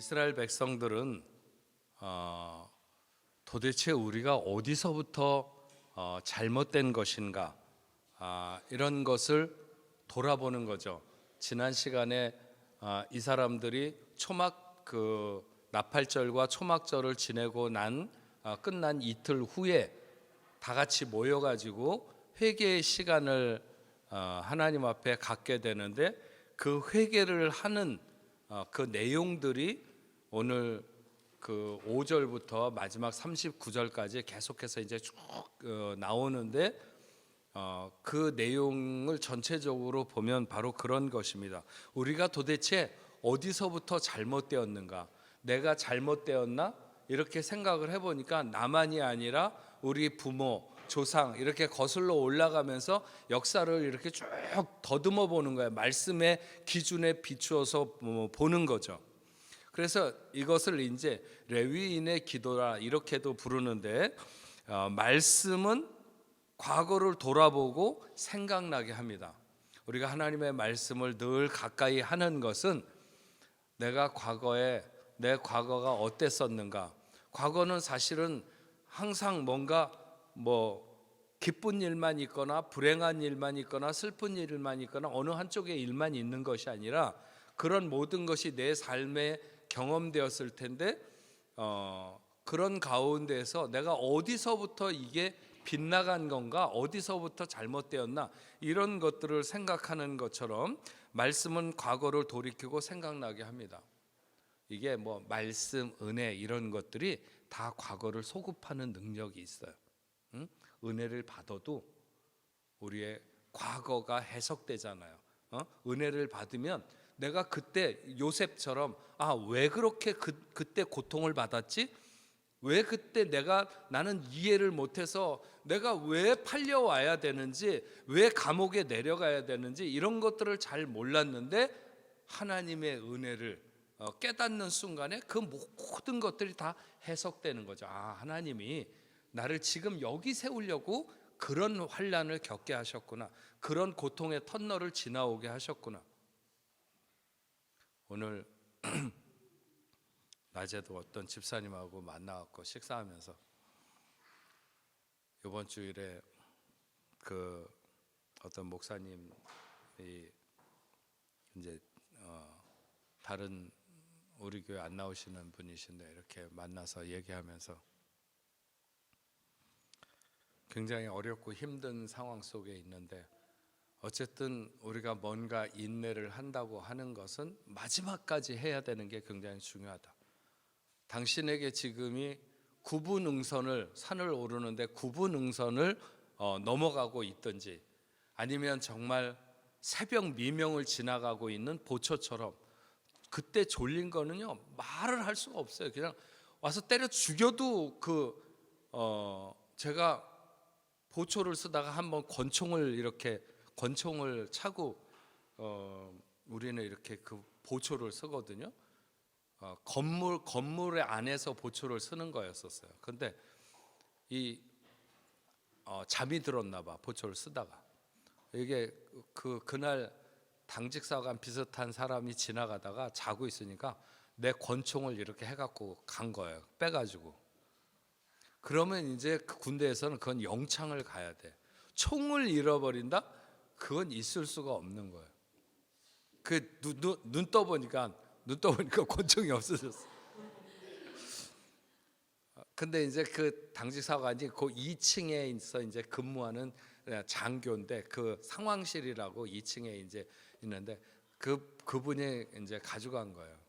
이스라엘 백성들은 도대체 우리가 어디서부터 잘못된 것인가 이런 것을 돌아보는 거죠. 지난 시간에 이 사람들이 초막 나팔절과 초막절을 지내고 끝난 이틀 후에 다 같이 모여가지고 회개의 시간을 하나님 앞에 갖게 되는데, 그 회개를 하는 그 내용들이 오늘 그 5절부터 마지막 39절까지 계속해서 이제 쭉 나오는데, 그 내용을 전체적으로 보면 바로 그런 것입니다. 우리가 도대체 어디서부터 잘못되었는가? 내가 잘못되었나? 이렇게 생각을 해보니까 나만이 아니라 우리 부모, 조상 이렇게 거슬러 올라가면서 역사를 이렇게 쭉 더듬어 보는 거예요. 말씀의 기준에 비추어서 보는 거죠. 그래서 이것을 이제 레위인의 기도라 이렇게도 부르는데, 말씀은 과거를 돌아보고 생각나게 합니다. 우리가 하나님의 말씀을 늘 가까이 하는 것은 내가 과거에 내 과거가 어땠었는가. 과거는 사실은 항상 뭔가 기쁜 일만 있거나 불행한 일만 있거나 슬픈 일만 있거나 어느 한쪽의 일만 있는 것이 아니라 그런 모든 것이 내 삶에 경험되었을 텐데, 그런 가운데서 내가 어디서부터 이게 빗나간 건가, 어디서부터 잘못되었나, 이런 것들을 생각하는 것처럼 말씀은 과거를 돌이키고 생각나게 합니다. 이게 말씀, 은혜 이런 것들이 다 과거를 소급하는 능력이 있어요. 은혜를 받아도 우리의 과거가 해석되잖아요. 은혜를 받으면 내가 그때 요셉처럼 왜 그렇게 그때 고통을 받았지? 왜 그때 나는 이해를 못해서 내가 왜 팔려와야 되는지, 왜 감옥에 내려가야 되는지 이런 것들을 잘 몰랐는데 하나님의 은혜를 깨닫는 순간에 그 모든 것들이 다 해석되는 거죠. 하나님이 나를 지금 여기 세우려고 그런 환난을 겪게 하셨구나, 그런 고통의 터널을 지나오게 하셨구나. 오늘 낮에도 어떤 집사님하고 만나갖고 식사하면서 이번 주일에 그 어떤 목사님이 이제 다른 우리 교회 안 나오시는 분이신데 이렇게 만나서 얘기하면서 굉장히 어렵고 힘든 상황 속에 있는데, 어쨌든 우리가 뭔가 인내를 한다고 하는 것은 마지막까지 해야 되는 게 굉장히 중요하다. 당신에게 지금이 산을 오르는데 9분 응선을 넘어가고 있든지, 아니면 정말 새벽 미명을 지나가고 있는 보초처럼, 그때 졸린 거는요 말을 할 수가 없어요. 그냥 와서 때려 죽여도 제가 보초를 쓰다가 한번 권총을 차고 우리는 이렇게 그 보초를 쓰거든요. 건물의 안에서 보초를 쓰는 거였었어요. 근데 잠이 들었나 봐, 보초를 쓰다가. 이게 그날 당직사관 비슷한 사람이 지나가다가 자고 있으니까 내 권총을 이렇게 해갖고 간 거예요, 빼가지고. 그러면 이제 그 군대에서는 그건 영창을 가야 돼. 총을 잃어버린다? 그건 있을 수가 없는 거예요. 눈 떠보니까 권총이 없어졌어. 근데 이제 그 당직사관이 그 2층에 이제 근무하는 장교인데, 그 상황실이라고 2층에 이제 있는데 그분이 이제 가져간 거예요.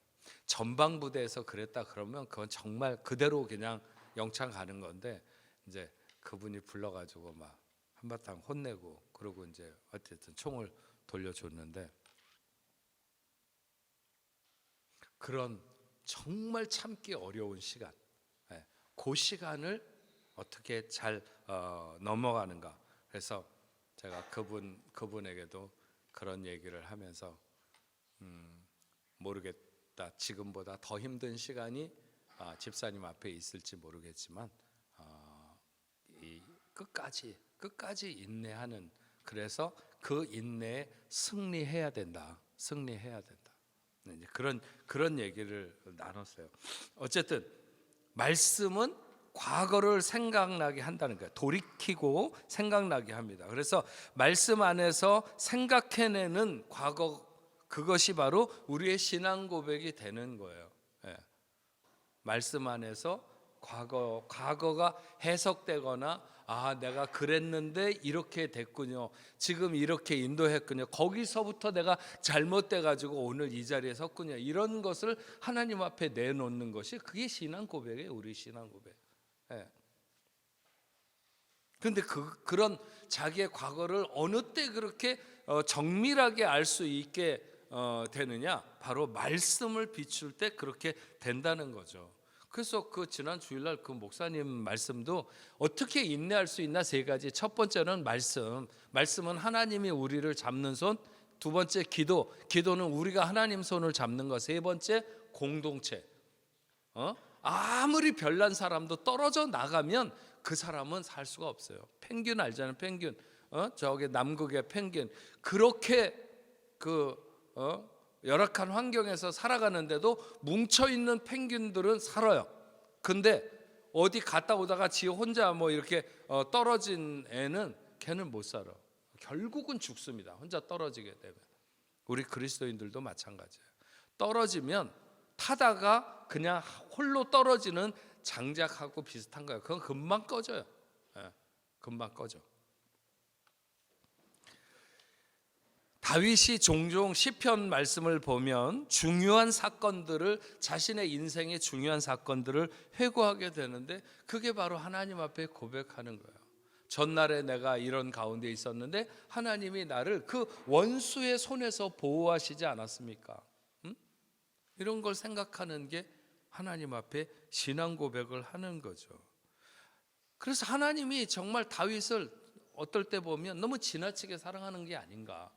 전방부대에서 그랬다 그러면 그건 정말 그대로 그냥 영창 가는 건데, 이제 그분이 불러가지고 막 한바탕 혼내고 그러고 이제 어쨌든 총을 돌려줬는데, 그런 정말 참기 어려운 시간, 그 시간을 어떻게 잘 넘어가는가. 그래서 제가 그분에게도 그런 얘기를 하면서 모르겠다, 지금보다 더 힘든 시간이 집사님 앞에 있을지 모르겠지만 끝까지 인내하는, 그래서 그 인내에 승리해야 된다. 이제 그런 얘기를 나눴어요. 어쨌든 말씀은 과거를 생각나게 한다는 거예요. 돌이키고 생각나게 합니다. 그래서 말씀 안에서 생각해내는 과거, 그것이 바로 우리의 신앙 고백이 되는 거예요. 예. 말씀 안에서 과거가 해석되거나 내가 그랬는데 이렇게 됐군요. 지금 이렇게 인도했군요. 거기서부터 내가 잘못돼 가지고 오늘 이 자리에 섰군요. 이런 것을 하나님 앞에 내놓는 것이 그게 신앙 고백이에요. 우리 신앙 고백. 예. 근데 그런 자기의 과거를 어느 때 그렇게 정밀하게 알 수 있게 되느냐? 바로 말씀을 비출 때 그렇게 된다는 거죠. 그래서 그 지난 주일날 그 목사님 말씀도 어떻게 인내할 수 있나 세 가지. 첫 번째는 말씀은 하나님이 우리를 잡는 손. 두 번째 기도는 우리가 하나님 손을 잡는 것. 세 번째 공동체. 아무리 별난 사람도 떨어져 나가면 그 사람은 살 수가 없어요. 펭귄 알잖아요, 펭귄. 저기 남극의 펭귄. 그렇게 열악한 환경에서 살아가는데도 뭉쳐있는 펭귄들은 살아요. 근데 어디 갔다 오다가 지 혼자 뭐 이렇게 떨어진 애는 걔는 못 살아. 결국은 죽습니다. 혼자 떨어지게 되면. 우리 그리스도인들도 마찬가지예요. 떨어지면 타다가 그냥 홀로 떨어지는 장작하고 비슷한 거예요. 그건 금방 꺼져요. 금방 꺼져. 다윗이 종종 시편 말씀을 보면 중요한 사건들을, 자신의 인생의 중요한 사건들을 회고하게 되는데 그게 바로 하나님 앞에 고백하는 거예요. 전날에 내가 이런 가운데 있었는데 하나님이 나를 그 원수의 손에서 보호하시지 않았습니까? 이런 걸 생각하는 게 하나님 앞에 신앙 고백을 하는 거죠. 그래서 하나님이 정말 다윗을 어떨 때 보면 너무 지나치게 사랑하는 게 아닌가.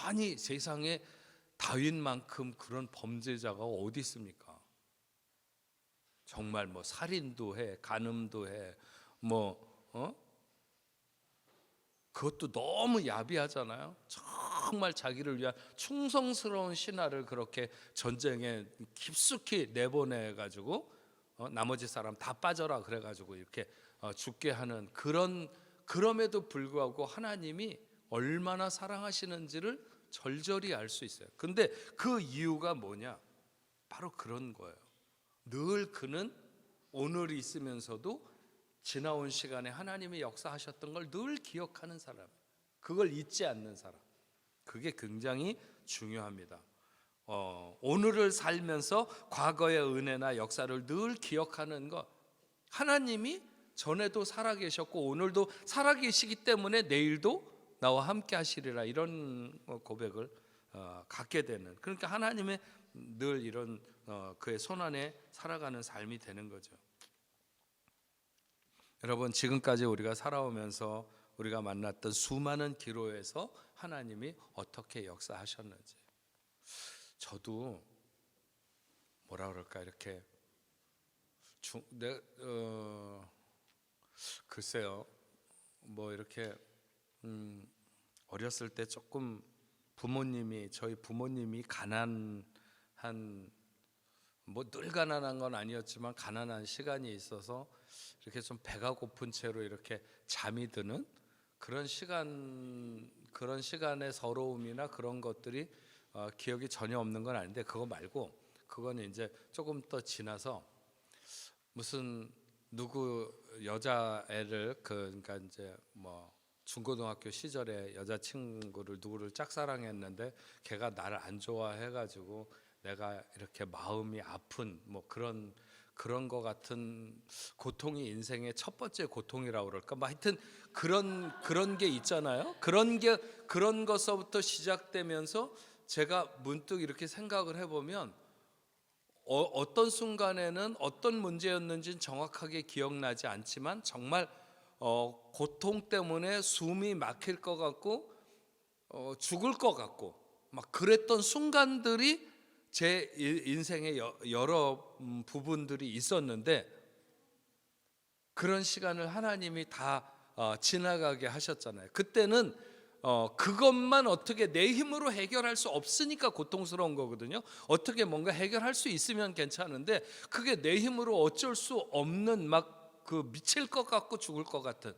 아니 세상에 다윗만큼 그런 범죄자가 어디 있습니까? 정말 뭐 살인도 해, 간음도 해, 그것도 너무 야비하잖아요. 정말 자기를 위한 충성스러운 신하를 그렇게 전쟁에 깊숙이 내보내 가지고 나머지 사람 다 빠져라 그래 가지고 이렇게 죽게 하는 그럼에도 불구하고 하나님이 얼마나 사랑하시는지를 절절히 알 수 있어요. 근데 그 이유가 뭐냐? 바로 그런 거예요. 늘 그는 오늘 있으면서도 지나온 시간에 하나님이 역사하셨던 걸 늘 기억하는 사람, 그걸 잊지 않는 사람, 그게 굉장히 중요합니다. 오늘을 살면서 과거의 은혜나 역사를 늘 기억하는 것, 하나님이 전에도 살아계셨고 오늘도 살아계시기 때문에 내일도 나와 함께 하시리라, 이런 고백을 갖게 되는, 그러니까 하나님의 늘 이런 그의 손안에 살아가는 삶이 되는 거죠. 여러분, 지금까지 우리가 살아오면서 우리가 만났던 수많은 기로에서 하나님이 어떻게 역사하셨는지, 저도 뭐라 그럴까, 이렇게 글쎄요, 뭐 이렇게 어렸을 때 조금 저희 부모님이 가난한, 뭐 늘 가난한 건 아니었지만 가난한 시간이 있어서 이렇게 좀 배가 고픈 채로 이렇게 잠이 드는 그런 시간의 서러움이나 그런 것들이 기억이 전혀 없는 건 아닌데, 그거 말고 그거는 이제 조금 더 지나서 무슨 누구 여자애를 그러니까 이제 뭐 중고등학교 시절에 여자친구를 누구를 짝사랑했는데 걔가 나를 안 좋아해가지고 내가 이렇게 마음이 아픈 뭐 그런 거 같은 고통이 인생의 첫 번째 고통이라고 그럴까, 뭐 하여튼 그런 게 있잖아요. 그런 것서부터 시작되면서 제가 문득 이렇게 생각을 해보면 어떤 순간에는 어떤 문제였는지는 정확하게 기억나지 않지만 정말 고통 때문에 숨이 막힐 것 같고 죽을 것 같고 막 그랬던 순간들이 제 인생의 여러 부분들이 있었는데, 그런 시간을 하나님이 다 지나가게 하셨잖아요. 그때는 그것만 어떻게 내 힘으로 해결할 수 없으니까 고통스러운 거거든요. 어떻게 뭔가 해결할 수 있으면 괜찮은데 그게 내 힘으로 어쩔 수 없는 막 그 미칠 것 같고 죽을 것 같은,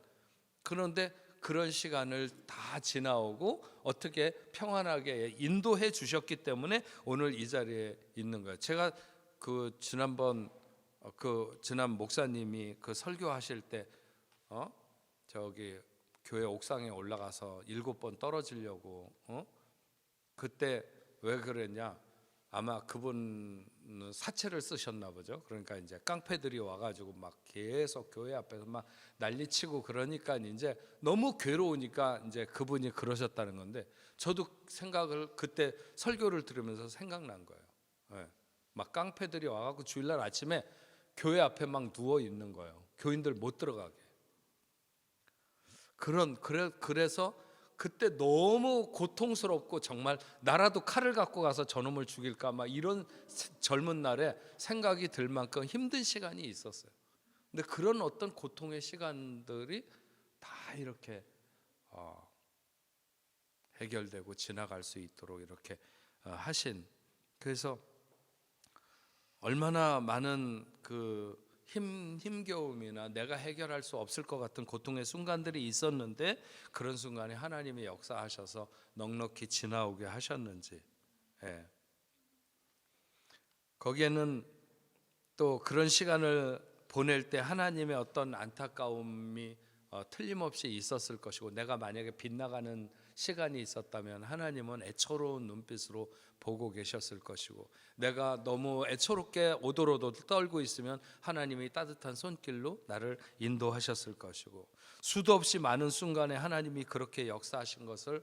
그런데 그런 시간을 다 지나오고 어떻게 평안하게 인도해 주셨기 때문에 오늘 이 자리에 있는 거예요. 제가 그 지난 목사님이 그 설교하실 때 저기 교회 옥상에 올라가서 7번 떨어지려고 그때 왜 그랬냐? 아마 그분은 사채를 쓰셨나 보죠. 그러니까 이제 깡패들이 와가지고 막 계속 교회 앞에서 막 난리치고 그러니까 이제 너무 괴로우니까 이제 그분이 그러셨다는 건데, 저도 생각을 그때 설교를 들으면서 생각난 거예요. 네. 막 깡패들이 와가지고 주일날 아침에 교회 앞에 막 누워 있는 거예요. 교인들 못 들어가게. 그래서 그때 너무 고통스럽고 정말 나라도 칼을 갖고 가서 저놈을 죽일까 막 이런 젊은 날에 생각이 들 만큼 힘든 시간이 있었어요. 근데 그런 어떤 고통의 시간들이 다 이렇게 해결되고 지나갈 수 있도록 이렇게 하신, 그래서 얼마나 많은 그 힘겨움이나 내가 해결할 수 없을 것 같은 고통의 순간들이 있었는데 그런 순간에 하나님이 역사하셔서 넉넉히 지나오게 하셨는지. 예. 거기에는 또 그런 시간을 보낼 때 하나님의 어떤 안타까움이 틀림없이 있었을 것이고, 내가 만약에 빗나가는 시간이 있었다면 하나님은 애처로운 눈빛으로 보고 계셨을 것이고, 내가 너무 애처롭게 오돌오돌 떨고 있으면 하나님이 따뜻한 손길로 나를 인도하셨을 것이고, 수도 없이 많은 순간에 하나님이 그렇게 역사하신 것을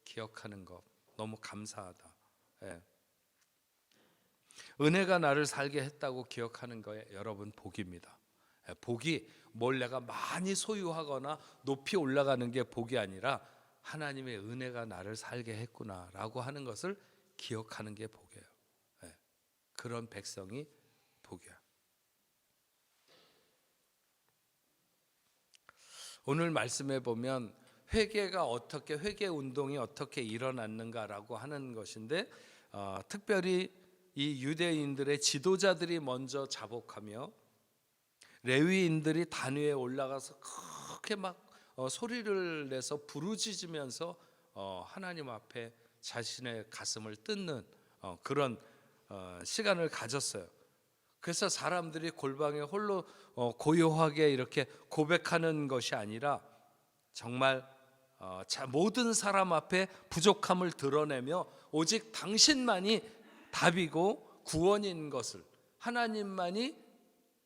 기억하는 것 너무 감사하다. 예. 은혜가 나를 살게 했다고 기억하는 거에 여러분 복입니다. 복이 뭘 내가 많이 소유하거나 높이 올라가는 게 복이 아니라 하나님의 은혜가 나를 살게 했구나라고 하는 것을 기억하는 게 복이에요. 그런 백성이 복이야. 오늘 말씀에 보면 회개가 어떻게, 회개 운동이 어떻게 일어났는가라고 하는 것인데, 특별히 이 유대인들의 지도자들이 먼저 자복하며 레위인들이 단 위에 올라가서 그렇게 막 소리를 내서 부르짖으면서 하나님 앞에 자신의 가슴을 뜯는 그런 시간을 가졌어요. 그래서 사람들이 골방에 홀로 고요하게 이렇게 고백하는 것이 아니라 정말 모든 사람 앞에 부족함을 드러내며 오직 당신만이 답이고 구원인 것을, 하나님만이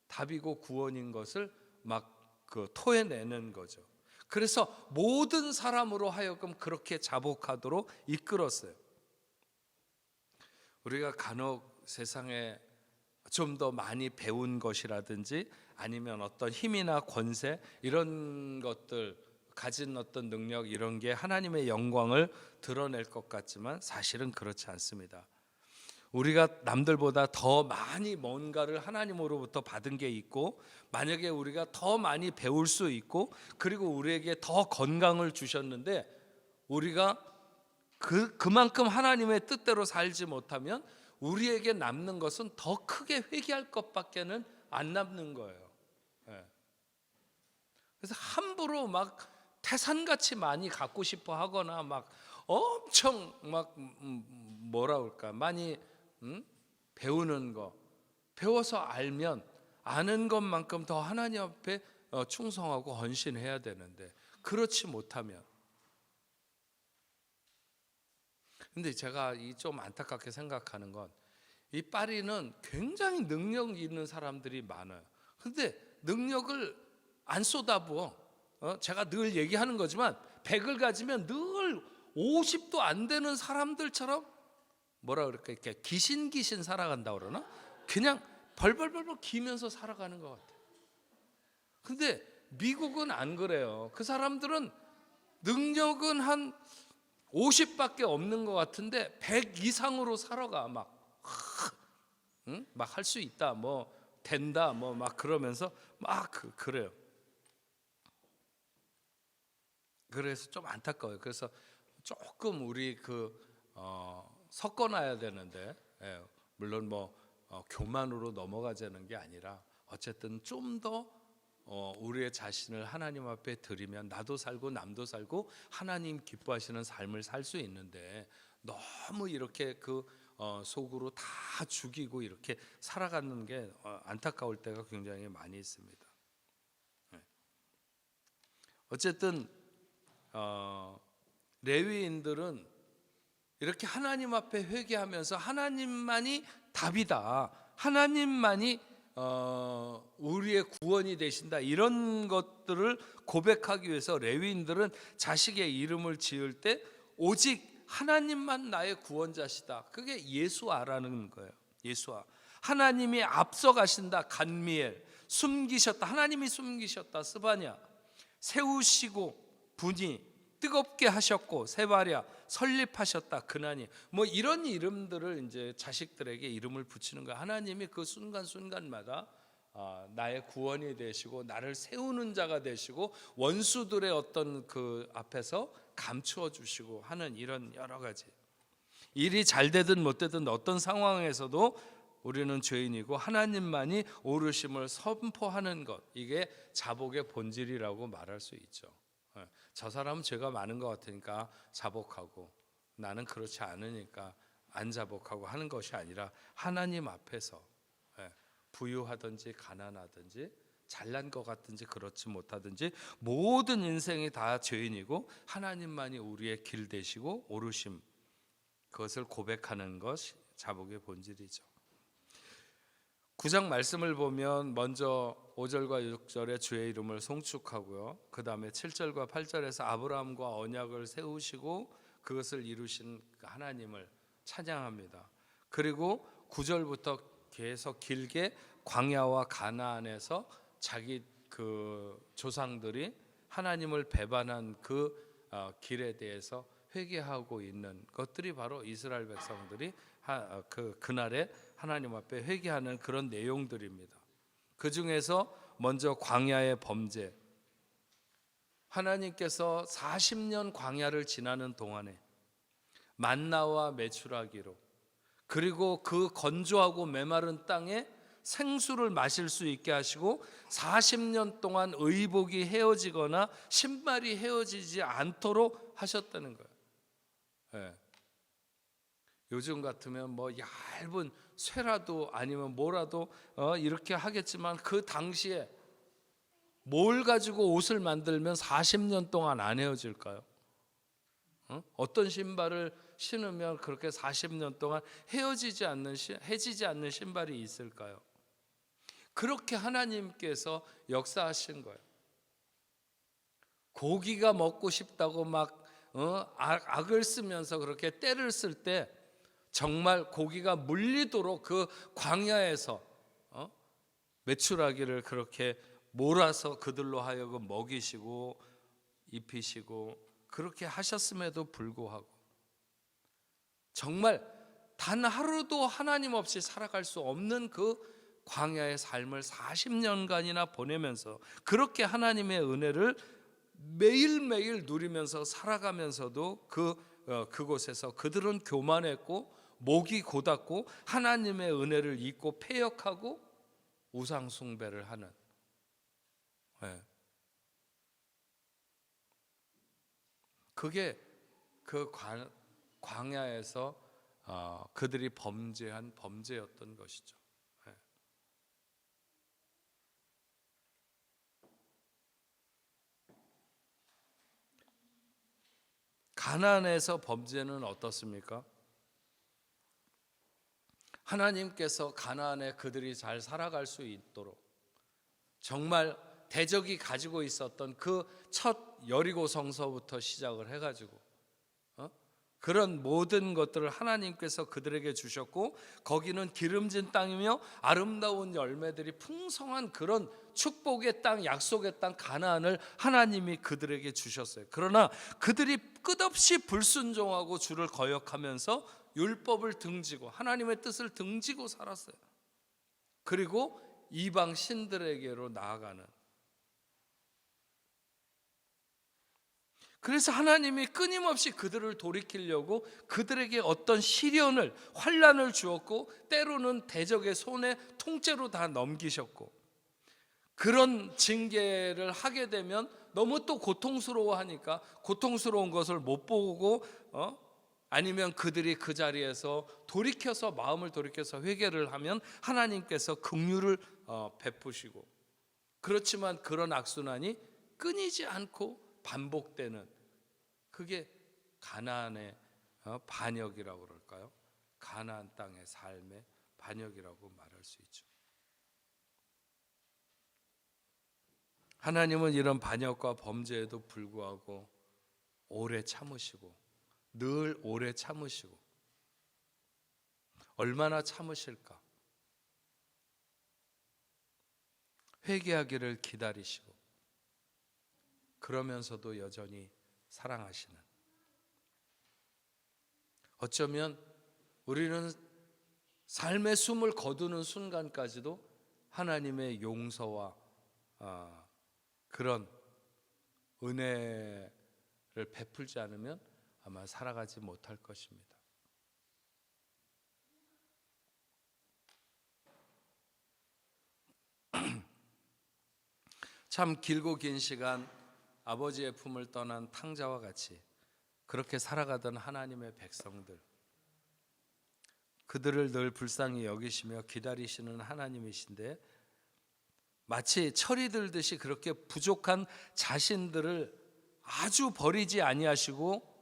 답이고 구원인 것을 막 토해내는 거죠. 그래서 모든 사람으로 하여금 그렇게 자복하도록 이끌었어요. 우리가 간혹 세상에 좀 더 많이 배운 것이라든지 아니면 어떤 힘이나 권세 이런 것들 가진 어떤 능력, 이런 게 하나님의 영광을 드러낼 것 같지만 사실은 그렇지 않습니다. 우리가 남들보다 더 많이 뭔가를 하나님으로부터 받은 게 있고, 만약에 우리가 더 많이 배울 수 있고, 그리고 우리에게 더 건강을 주셨는데 우리가 그만큼 하나님의 뜻대로 살지 못하면 우리에게 남는 것은 더 크게 회개할 것밖에는 안 남는 거예요. 그래서 함부로 막 태산같이 많이 갖고 싶어 하거나 막 엄청 막 뭐라 그럴까, 많이 배우는 거, 배워서 알면 아는 것만큼 더 하나님 앞에 충성하고 헌신해야 되는데 그렇지 못하면. 근데 제가 좀 안타깝게 생각하는 건, 이 파리는 굉장히 능력 있는 사람들이 많아요. 근데 능력을 안 쏟아부어. 제가 늘 얘기하는 거지만 100을 가지면 늘 50도 안 되는 사람들처럼 뭐라 그럴까, 이렇게 귀신 살아간다 그러나, 그냥 벌벌벌벌 기면서 살아가는 것 같아요. 근데 미국은 안 그래요. 그 사람들은 능력은 한 50밖에 없는 것 같은데 100 이상으로 살아가. 막 할 수 있다, 뭐 된다, 뭐 막 그러면서 막 그래요. 그래서 좀 안타까워요. 그래서 조금 우리 섞어놔야 되는데, 물론 교만으로 넘어가자는 게 아니라 어쨌든 좀 더 우리의 자신을 하나님 앞에 드리면 나도 살고 남도 살고 하나님 기뻐하시는 삶을 살 수 있는데, 너무 이렇게 속으로 다 죽이고 이렇게 살아가는 게 안타까울 때가 굉장히 많이 있습니다. 어쨌든 레위인들은 이렇게 하나님 앞에 회개하면서 하나님만이 답이다, 하나님만이 우리의 구원이 되신다, 이런 것들을 고백하기 위해서 레위인들은 자식의 이름을 지을 때 오직 하나님만 나의 구원자시다, 그게 예수아라는 거예요. 예수아, 하나님이 앞서가신다. 간미엘, 숨기셨다, 하나님이 숨기셨다. 스바냐, 세우시고 분이 뜨겁게 하셨고, 세바랴, 설립하셨다. 그나니, 이런 이름들을 이제 자식들에게 이름을 붙이는 거야. 하나님이 그 순간순간마다 나의 구원이 되시고 나를 세우는 자가 되시고 원수들의 어떤 그 앞에서 감추어 주시고 하는 이런 여러 가지, 일이 잘 되든 못 되든 어떤 상황에서도 우리는 죄인이고 하나님만이 오르심을 선포하는 것, 이게 자복의 본질이라고 말할 수 있죠. 저 사람은 죄가 많은 것 같으니까 자복하고 나는 그렇지 않으니까 안 자복하고 하는 것이 아니라, 하나님 앞에서 부유하든지 가난하든지 잘난 것 같든지 그렇지 못하든지 모든 인생이 다 죄인이고 하나님만이 우리의 길 되시고 오르심, 그것을 고백하는 것이 자복의 본질이죠. 9장 말씀을 보면 먼저 5절과 6절에 주의 이름을 송축하고요, 그 다음에 7절과 8절에서 아브라함과 언약을 세우시고 그것을 이루신 하나님을 찬양합니다. 그리고 9절부터 계속 길게 광야와 가나안에서 자기 조상들이 하나님을 배반한 길에 대해서 회개하고 있는 것들이 바로 이스라엘 백성들이 그날에 하나님 앞에 회개하는 그런 내용들입니다. 그 중에서 먼저 광야의 범죄, 하나님께서 40년 광야를 지나는 동안에 만나와 메추라기로, 그리고 그 건조하고 메마른 땅에 생수를 마실 수 있게 하시고 40년 동안 의복이 헤어지거나 신발이 헤어지지 않도록 하셨다는 거예요. 요즘 같으면 얇은 쇠라도 아니면 뭐라도 이렇게 하겠지만, 그 당시에 뭘 가지고 옷을 만들면 40년 동안 안 헤어질까요? 어떤 신발을 신으면 그렇게 40년 동안 해지지 않는 신발이 있을까요? 그렇게 하나님께서 역사하신 거예요. 고기가 먹고 싶다고 악을 쓰면서 그렇게 때를 쓸 때 정말 고기가 물리도록 그 광야에서 메추라기를 그렇게 몰아서 그들로 하여금 먹이시고 입히시고 그렇게 하셨음에도 불구하고 정말 단 하루도 하나님 없이 살아갈 수 없는 그 광야의 삶을 40년간이나 보내면서 그렇게 하나님의 은혜를 매일매일 누리면서 살아가면서도 그곳에서 그들은 교만했고 목이 곧았고 하나님의 은혜를 잊고 패역하고 우상 숭배를 하는, 그게 그 광야에서 그들이 범죄한 범죄였던 것이죠. 가나안에서 범죄는 어떻습니까? 하나님께서 가나안에 그들이 잘 살아갈 수 있도록 정말 대적이 가지고 있었던 그 첫 여리고 성서부터 시작을 해가지고 그런 모든 것들을 하나님께서 그들에게 주셨고, 거기는 기름진 땅이며 아름다운 열매들이 풍성한 그런 축복의 땅, 약속의 땅 가나안을 하나님이 그들에게 주셨어요. 그러나 그들이 끝없이 불순종하고 주를 거역하면서 율법을 등지고 하나님의 뜻을 등지고 살았어요. 그리고 이방 신들에게로 나아가는, 그래서 하나님이 끊임없이 그들을 돌이키려고 그들에게 어떤 시련을, 환난을 주었고 때로는 대적의 손에 통째로 다 넘기셨고, 그런 징계를 하게 되면 너무 또 고통스러워하니까 고통스러운 것을 못 보고 아니면 그들이 그 자리에서 돌이켜서 마음을 돌이켜서 회개를 하면 하나님께서 긍휼을 베푸시고, 그렇지만 그런 악순환이 끊이지 않고 반복되는, 그게 가나안의 반역이라고 그럴까요? 가나안 땅의 삶의 반역이라고 말할 수 있죠. 하나님은 이런 반역과 범죄에도 불구하고 오래 참으시고, 늘 오래 참으시고, 얼마나 참으실까? 회개하기를 기다리시고, 그러면서도 여전히 사랑하시는, 어쩌면 우리는 삶의 숨을 거두는 순간까지도 하나님의 용서와 그런 은혜를 베풀지 않으면 아마 살아가지 못할 것입니다. 참 길고 긴 시간 아버지의 품을 떠난 탕자와 같이 그렇게 살아가던 하나님의 백성들, 그들을 늘 불쌍히 여기시며 기다리시는 하나님이신데, 마치 철이 들듯이 그렇게 부족한 자신들을 아주 버리지 아니하시고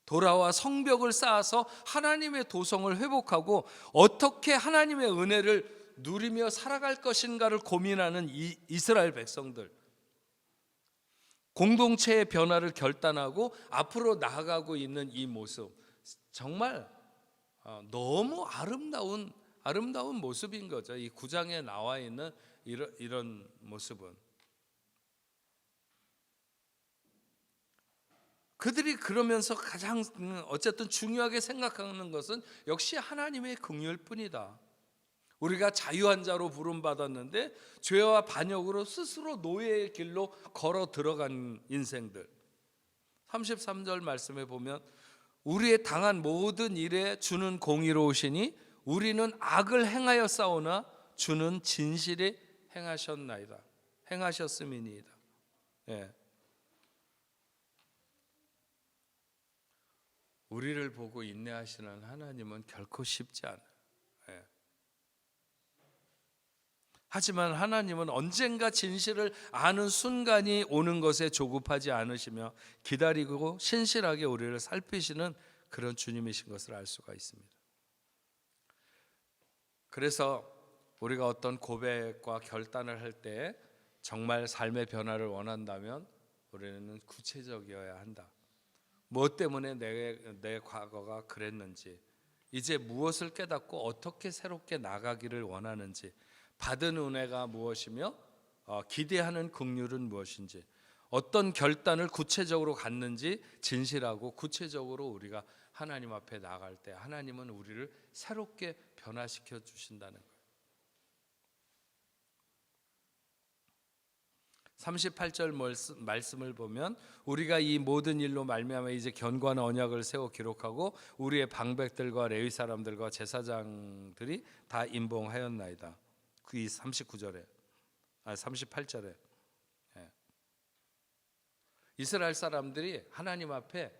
돌아와 성벽을 쌓아서 하나님의 도성을 회복하고 어떻게 하나님의 은혜를 누리며 살아갈 것인가를 고민하는 이 이스라엘 백성들, 공동체의 변화를 결단하고 앞으로 나아가고 있는 이 모습, 정말 너무 아름다운 모습인 거죠. 이 9장에 나와 있는 이런 모습은, 그들이 그러면서 가장 어쨌든 중요하게 생각하는 것은 역시 하나님의 긍휼 뿐이다. 우리가 자유한 자로 부름받았는데 죄와 반역으로 스스로 노예의 길로 걸어 들어간 인생들. 33절 말씀에 보면 우리의 당한 모든 일에 주는 공의로우시니 우리는 악을 행하여 싸우나 주는 진실이 행하셨음이니이다. 예. 우리를 보고 인내하시는 하나님은 결코 쉽지 않아요. 예. 하지만 하나님은 언젠가 진실을 아는 순간이 오는 것에 조급하지 않으시며 기다리고 신실하게 우리를 살피시는 그런 주님이신 것을 알 수가 있습니다. 그래서 우리가 어떤 고백과 결단을 할 때 정말 삶의 변화를 원한다면 우리는 구체적이어야 한다. 무엇 때문에 내 과거가 그랬는지, 이제 무엇을 깨닫고 어떻게 새롭게 나가기를 원하는지, 받은 은혜가 무엇이며 기대하는 긍휼은 무엇인지, 어떤 결단을 구체적으로 갖는지 진실하고 구체적으로 우리가 하나님 앞에 나갈 때 하나님은 우리를 새롭게 변화시켜 주신다는 거예요. 38절 말씀을 보면 우리가 이 모든 일로 말미암아 이제 견고한 언약을 세워 기록하고 우리의 방백들과 레위 사람들과 제사장들이 다 임봉하였나이다. 그 38절에 이스라엘 사람들이 하나님 앞에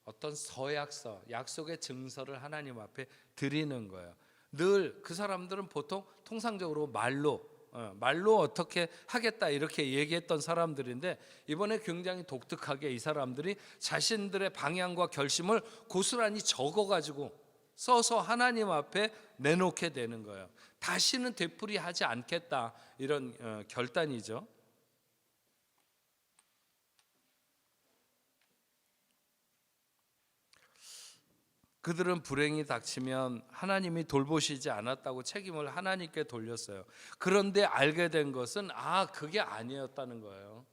어떤 서약서, 약속의 증서를 하나님 앞에 드리는 거예요. 늘 그 사람들은 보통 통상적으로 말로 어떻게 하겠다 이렇게 얘기했던 사람들인데, 이번에 굉장히 독특하게 이 사람들이 자신들의 방향과 결심을 고스란히 적어가지고 써서 하나님 앞에 내놓게 되는 거예요. 다시는 되풀이하지 않겠다, 이런 결단이죠. 그들은 불행이 닥치면 하나님이 돌보시지 않았다고 책임을 하나님께 돌렸어요. 그런데 알게 된 것은 그게 아니었다는 거예요.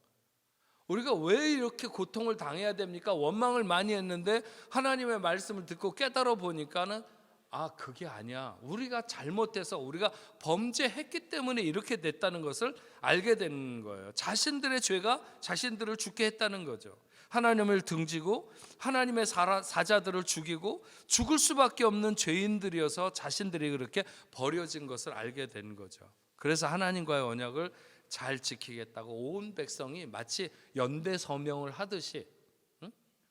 우리가 왜 이렇게 고통을 당해야 됩니까? 원망을 많이 했는데 하나님의 말씀을 듣고 깨달아 보니까는 아, 그게 아니야. 우리가 잘못해서 우리가 범죄했기 때문에 이렇게 됐다는 것을 알게 되는 거예요. 자신들의 죄가 자신들을 죽게 했다는 거죠. 하나님을 등지고 하나님의 사자들을 죽이고 죽을 수밖에 없는 죄인들이어서 자신들이 그렇게 버려진 것을 알게 된 거죠. 그래서 하나님과의 언약을 잘 지키겠다고 온 백성이 마치 연대 서명을 하듯이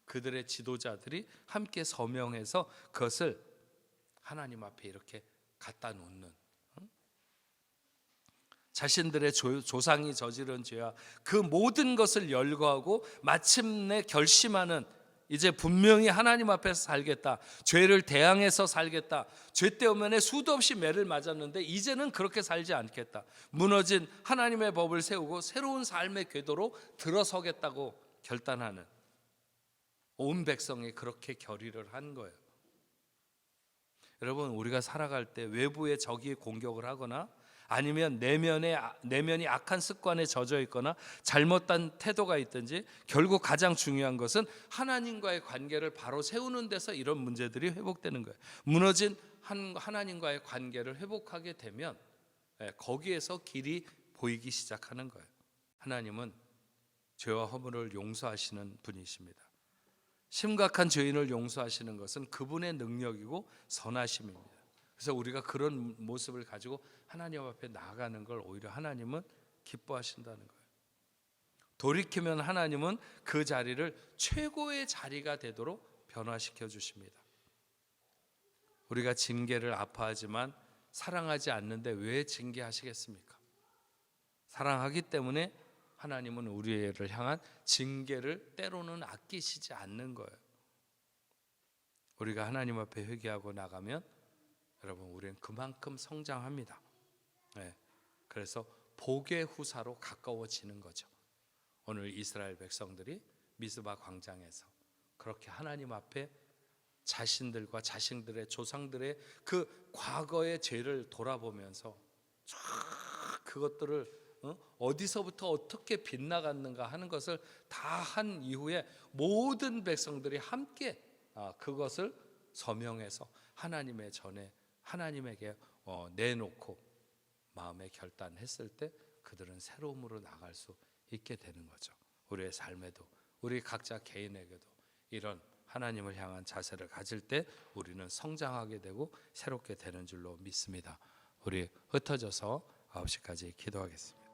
그들의 지도자들이 함께 서명해서 그것을 하나님 앞에 이렇게 갖다 놓는, 자신들의 조상이 저지른 죄와 그 모든 것을 열거하고 마침내 결심하는, 이제 분명히 하나님 앞에서 살겠다, 죄를 대항해서 살겠다, 죄 때문에 수도 없이 매를 맞았는데 이제는 그렇게 살지 않겠다, 무너진 하나님의 법을 세우고 새로운 삶의 궤도로 들어서겠다고 결단하는 온 백성이 그렇게 결의를 한 거예요. 여러분, 우리가 살아갈 때 외부의 적이 공격을 하거나 아니면 내면이 악한 습관에 젖어 있거나 잘못된 태도가 있든지 결국 가장 중요한 것은 하나님과의 관계를 바로 세우는 데서 이런 문제들이 회복되는 거예요. 무너진 하나님과의 관계를 회복하게 되면 거기에서 길이 보이기 시작하는 거예요. 하나님은 죄와 허물을 용서하시는 분이십니다. 심각한 죄인을 용서하시는 것은 그분의 능력이고 선하심입니다. 그래서 우리가 그런 모습을 가지고 하나님 앞에 나아가는 걸 오히려 하나님은 기뻐하신다는 거예요. 돌이키면 하나님은 그 자리를 최고의 자리가 되도록 변화시켜 주십니다. 우리가 징계를 아파하지만 사랑하지 않는데 왜 징계하시겠습니까? 사랑하기 때문에 하나님은 우리를 향한 징계를 때로는 아끼시지 않는 거예요. 우리가 하나님 앞에 회개하고 나가면 여러분, 우리는 그만큼 성장합니다. 그래서 복의 후사로 가까워지는 거죠. 오늘 이스라엘 백성들이 미스바 광장에서 그렇게 하나님 앞에 자신들과 자신들의 조상들의 그 과거의 죄를 돌아보면서 쫙 그것들을 어디서부터 어떻게 빗나갔는가 하는 것을 다 한 이후에 모든 백성들이 함께 그것을 서명해서 하나님의 전에 하나님에게 내놓고 마음에 결단했을 때 그들은 새로움으로 나갈 수 있게 되는 거죠. 우리의 삶에도, 우리 각자 개인에게도 이런 하나님을 향한 자세를 가질 때 우리는 성장하게 되고 새롭게 되는 줄로 믿습니다. 우리 흩어져서 9시까지 기도하겠습니다.